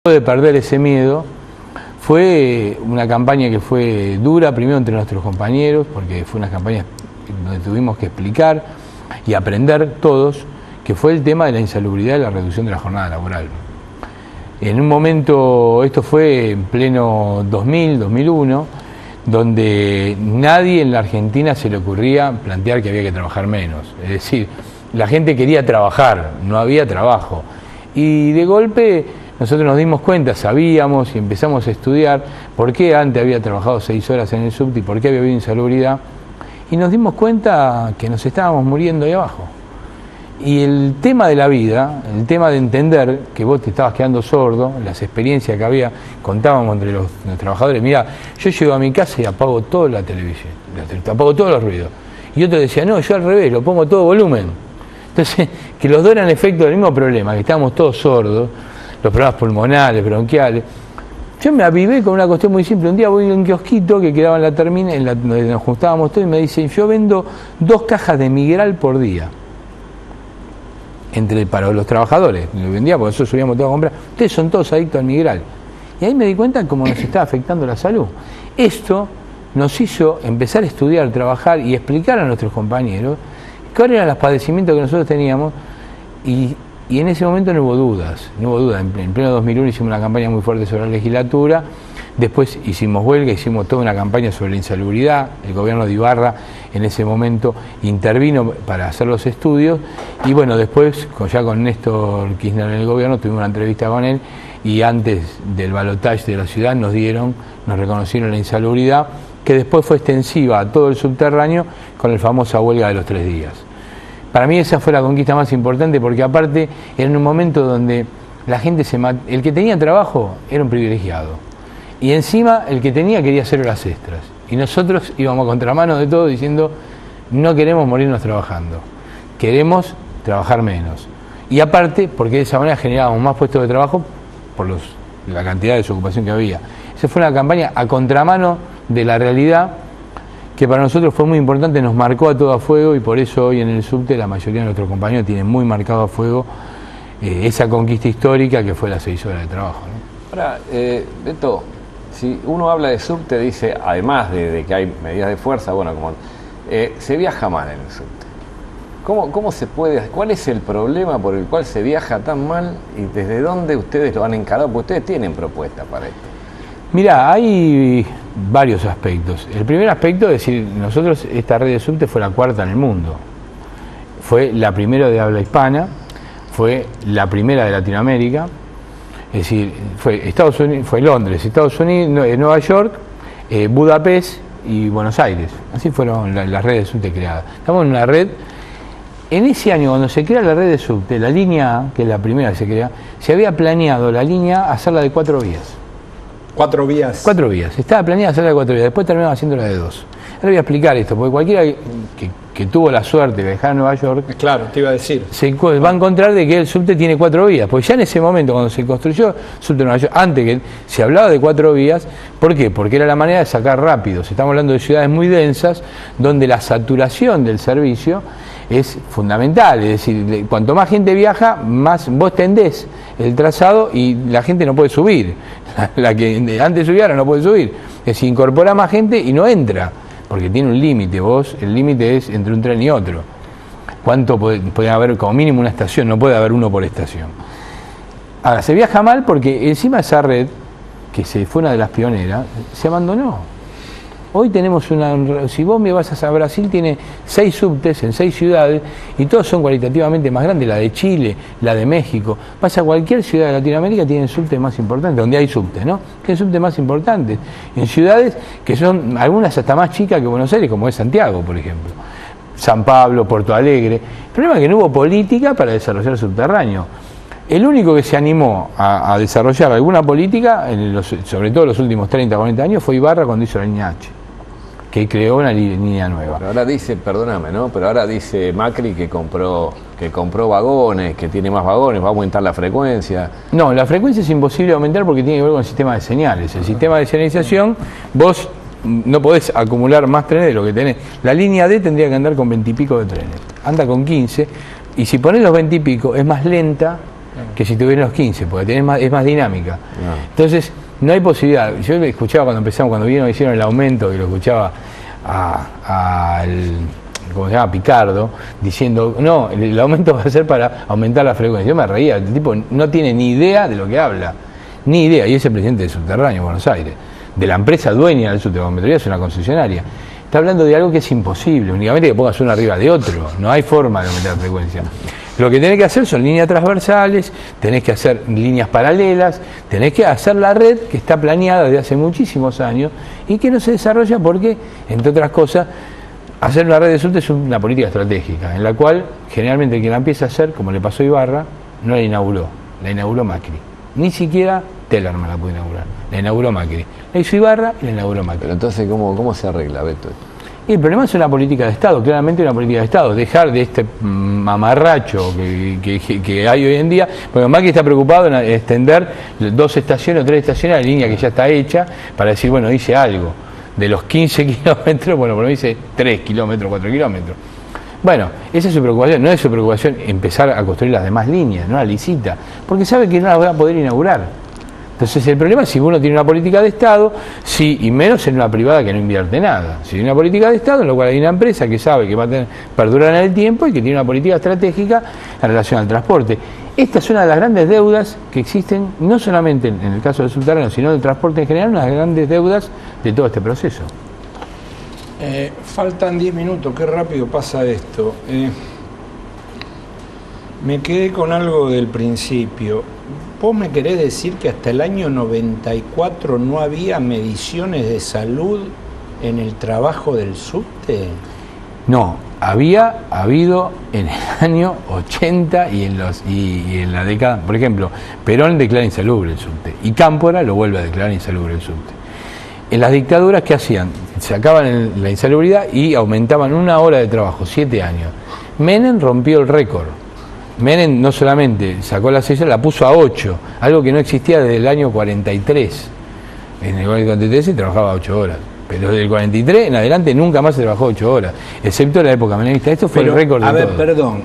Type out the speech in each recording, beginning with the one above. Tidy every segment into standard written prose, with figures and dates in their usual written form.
De perder ese miedo fue una campaña que fue dura, primero entre nuestros compañeros, porque fue una campaña donde tuvimos que explicar y aprender todos, que fue el tema de la insalubridad y la reducción de la jornada laboral. En un momento, esto fue en pleno 2000, 2001, donde nadie en la Argentina se le ocurría plantear que había que trabajar menos. Es decir, la gente quería trabajar, no había trabajo. Y de golpe nosotros nos dimos cuenta, sabíamos y empezamos a estudiar por qué antes había trabajado 6 horas en el subte y por qué había habido insalubridad, y nos dimos cuenta que nos estábamos muriendo ahí abajo. Y el tema de la vida, el tema de entender que vos te estabas quedando sordo, las experiencias que había, contábamos entre los trabajadores, mira, yo llego a mi casa y apago toda la televisión, apago todos los ruidos. Y otro decía, no, yo al revés, lo pongo todo volumen. Entonces, que los dos eran efecto del mismo problema, que estábamos todos sordos, los problemas pulmonares, bronquiales. Yo me avivé con una cuestión muy simple. Un día voy a un kiosquito que quedaba en la terminal, donde nos juntábamos todos, y me dicen, yo vendo 2 cajas de Migral por día. Para los trabajadores. Lo vendía porque nosotros subíamos todo a comprar. Ustedes son todos adictos al Migral. Y ahí me di cuenta de cómo nos estaba afectando la salud. Esto nos hizo empezar a estudiar, trabajar y explicar a nuestros compañeros cuáles eran los padecimientos que nosotros teníamos, y en ese momento no hubo dudas. En pleno 2001 hicimos una campaña muy fuerte sobre la legislatura, después hicimos huelga, hicimos toda una campaña sobre la insalubridad, el gobierno de Ibarra en ese momento intervino para hacer los estudios, y bueno, después ya con Néstor Kirchner en el gobierno tuvimos una entrevista con él, y antes del balotaje de la ciudad nos reconocieron la insalubridad, que después fue extensiva a todo el subterráneo con la famosa huelga de los 3 días. Para mí esa fue la conquista más importante, porque aparte era en un momento donde la gente el que tenía trabajo era un privilegiado, y encima el que quería hacer horas extras, y nosotros íbamos a contramano de todo diciendo, no queremos morirnos trabajando, queremos trabajar menos, y aparte porque de esa manera generábamos más puestos de trabajo por la cantidad de desocupación que había. Esa fue una campaña a contramano de la realidad, que para nosotros fue muy importante, nos marcó a todo a fuego, y por eso hoy en el subte la mayoría de nuestros compañeros tienen muy marcado a fuego esa conquista histórica que fue las 6 horas de trabajo, ¿no? Ahora, Beto, si uno habla de subte, dice, además de que hay medidas de fuerza, bueno, se viaja mal en el subte. ¿Cómo se puede, cuál es el problema por el cual se viaja tan mal, y desde dónde ustedes lo han encarado? Porque ustedes tienen propuestas para esto. Mirá, hay varios aspectos. El primer aspecto es decir, nosotros, esta red de subte fue la 4ª en el mundo. Fue la primera de habla hispana, fue la primera de Latinoamérica. Es decir, fue Estados Unidos, fue Londres, Estados Unidos, Nueva York, Budapest y Buenos Aires. Así fueron las redes de subte creadas. Estamos en una red. En ese año, cuando se crea la red de subte, la línea A, que es la primera que se crea, se había planeado la línea A hacerla de 4 vías. 4 vías. 4 vías. Estaba planeada hacerla de 4 vías. Después terminamos haciéndola de 2. Ahora voy a explicar esto, porque cualquiera que tuvo la suerte de viajar a Nueva York, claro, te iba a decir, se va a encontrar de que el subte tiene 4 vías. Porque ya en ese momento, cuando se construyó el subte de Nueva York, antes que se hablaba de 4 vías, ¿por qué? Porque era la manera de sacar rápidos. Estamos hablando de ciudades muy densas, donde la saturación del servicio es fundamental. Es decir, cuanto más gente viaja, más vos tendés el trazado y la gente no puede subir. La que antes subía ahora no puede subir. Es decir, incorpora más gente y no entra, porque tiene un límite. El límite es entre un tren y otro. ¿Cuánto puede haber? Como mínimo una estación, no puede haber uno por estación. Ahora, se viaja mal porque encima esa red, que fue una de las pioneras, se abandonó. Hoy tenemos si vos me vas a Brasil, tiene 6 subtes en 6 ciudades, y todos son cualitativamente más grandes, la de Chile, la de México. Vas a cualquier ciudad de Latinoamérica, tienen subtes más importantes, donde hay subtes, ¿no? Tienen subtes más importantes, en ciudades que son algunas hasta más chicas que Buenos Aires, como es Santiago, por ejemplo. San Pablo, Porto Alegre. El problema es que no hubo política para desarrollar el subterráneo. El único que se animó a desarrollar alguna política, sobre todo en los últimos 30 o 40 años, fue Ibarra cuando hizo la línea H, que creó una línea nueva. Pero ahora dice, perdóname, ¿no? Pero ahora dice Macri que compró vagones, que tiene más vagones, va a aumentar la frecuencia. No, la frecuencia es imposible aumentar porque tiene que ver con el sistema de señales. El sistema de señalización, vos no podés acumular más trenes de lo que tenés. La línea D tendría que andar con 20 y pico de trenes. Anda con 15, y si ponés los 20 y pico, es más lenta que si tuvieras los 15, porque es más dinámica. Entonces, no hay posibilidad. Yo escuchaba cuando empezamos, cuando hicieron el aumento, y lo escuchaba ¿cómo se llama? Picardo, diciendo, no, el aumento va a ser para aumentar la frecuencia. Yo me reía, el tipo no tiene ni idea de lo que habla, ni idea, y es el presidente de Subterráneo, Buenos Aires, de la empresa dueña del subterráneo, es una concesionaria. Está hablando de algo que es imposible, únicamente que pongas uno arriba de otro, no hay forma de aumentar la frecuencia. Lo que tenés que hacer son líneas transversales, tenés que hacer líneas paralelas, tenés que hacer la red que está planeada desde hace muchísimos años y que no se desarrolla porque, entre otras cosas, hacer una red de subte es una política estratégica, en la cual generalmente quien la empieza a hacer, como le pasó a Ibarra, no la inauguró Macri. Ni siquiera Tellerman la pudo inaugurar, la inauguró Macri. La hizo Ibarra y la inauguró Macri. Pero entonces, ¿cómo se arregla, Beto? Y el problema es una política de Estado, claramente una política de Estado, dejar de este mamarracho que hay hoy en día, porque Macri está preocupado en extender 2 estaciones o 3 estaciones a la línea que ya está hecha, para decir, bueno, hice algo. De los 15 kilómetros, bueno, por lo menos hice 3 kilómetros, 4 kilómetros. Bueno, esa es su preocupación, no es su preocupación empezar a construir las demás líneas, no la licita, porque sabe que no las va a poder inaugurar. Entonces el problema es si uno tiene una política de Estado, sí, y menos en una privada que no invierte nada. Si tiene una política de Estado, en lo cual hay una empresa que sabe que va a perdurar en el tiempo y que tiene una política estratégica en relación al transporte. Esta es una de las grandes deudas que existen, no solamente en el caso del subterráneo, sino del transporte en general, una de las grandes deudas de todo este proceso. Faltan 10 minutos, qué rápido pasa esto. Me quedé con algo del principio. ¿Vos me querés decir que hasta el año 94 no había mediciones de salud en el trabajo del subte? No, había habido en el año 80 y en la década, por ejemplo, Perón declara insalubre el subte y Cámpora lo vuelve a declarar insalubre el subte. En las dictaduras, ¿qué hacían? Sacaban la insalubridad y aumentaban 1 hora de trabajo, 7 años. Menem rompió el récord. Menem no solamente sacó la 6 horas, la puso a 8, algo que no existía desde el año 43. En el 43 se trabajaba 8 horas, pero desde el 43 en adelante nunca más se trabajó 8 horas, excepto en la época menemista. Esto fue el récord de todo. A ver, perdón,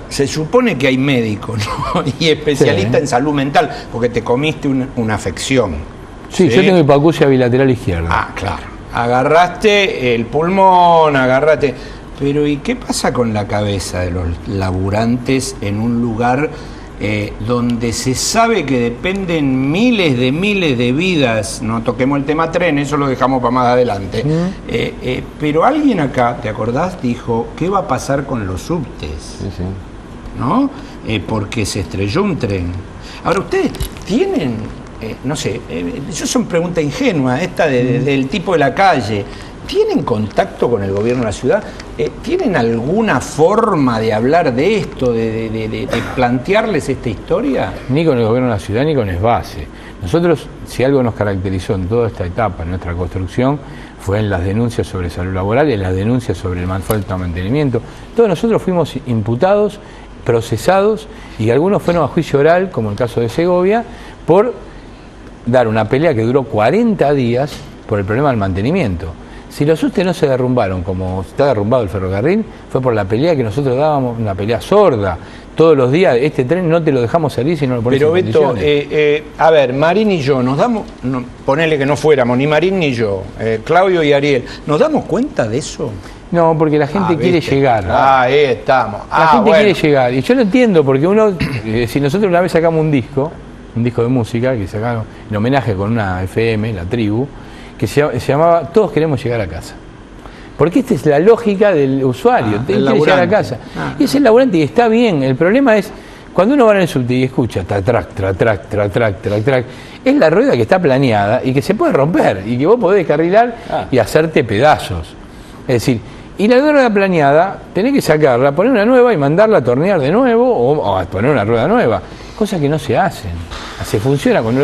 se supone que hay médicos, ¿no? Y especialistas en salud mental, porque te comiste una afección. Sí, yo tengo hipoacusia bilateral izquierda. Ah, claro. Agarraste el pulmón, Pero ¿y qué pasa con la cabeza de los laburantes en un lugar donde se sabe que dependen miles de vidas? No toquemos el tema tren, eso lo dejamos para más adelante. Pero alguien acá, ¿te acordás? Dijo, ¿qué va a pasar con los subtes? Sí, sí. ¿No? Porque se estrelló un tren. Ahora, ustedes tienen, no sé, eso son preguntas ingenuas, esta del tipo de la calle. ¿Tienen contacto con el gobierno de la ciudad? ¿Tienen alguna forma de hablar de esto, de plantearles esta historia? Ni con el gobierno de la ciudad ni con SBASE. Nosotros, si algo nos caracterizó en toda esta etapa, en nuestra construcción, fue en las denuncias sobre salud laboral y en las denuncias sobre el falta de mantenimiento. Todos nosotros fuimos imputados, procesados y algunos fueron a juicio oral, como el caso de Segovia, por dar una pelea que duró 40 días por el problema del mantenimiento. Si los subtes no se derrumbaron como está derrumbado el ferrocarril, fue por la pelea que nosotros dábamos, una pelea sorda. Todos los días, este tren no te lo dejamos salir si no lo pones en condiciones. Pero Beto, a ver, Marín y yo, nos damos, ponele que no fuéramos, ni Marín ni yo, Claudio y Ariel, ¿nos damos cuenta de eso? No, porque la gente quiere llegar. Ahí estamos. La gente quiere llegar. Y yo lo entiendo, porque uno, si nosotros una vez sacamos un disco de música, que sacaron en homenaje con una FM, La Tribu, que se llamaba Todos queremos llegar a casa. Porque esta es la lógica del usuario, él quiere llegar a casa. Y es el laburante y está bien. El problema es, cuando uno va en el subte y escucha tratrac, tratrac, tratrac, tratrac, es la rueda que está planeada y que se puede romper y que vos podés descarrilar y hacerte pedazos. Es decir, y la rueda planeada, tenés que sacarla, poner una nueva y mandarla a tornear de nuevo o a poner una rueda nueva. Cosas que no se hacen. Se funciona con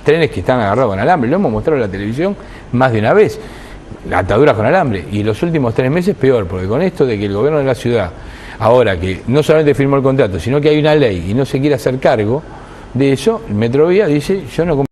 trenes que están agarrados con alambre, lo hemos mostrado en la televisión más de una vez, ataduras con alambre, y los últimos 3 meses peor, porque con esto de que el gobierno de la ciudad, ahora que no solamente firmó el contrato, sino que hay una ley y no se quiere hacer cargo de eso, Metrovía dice, yo no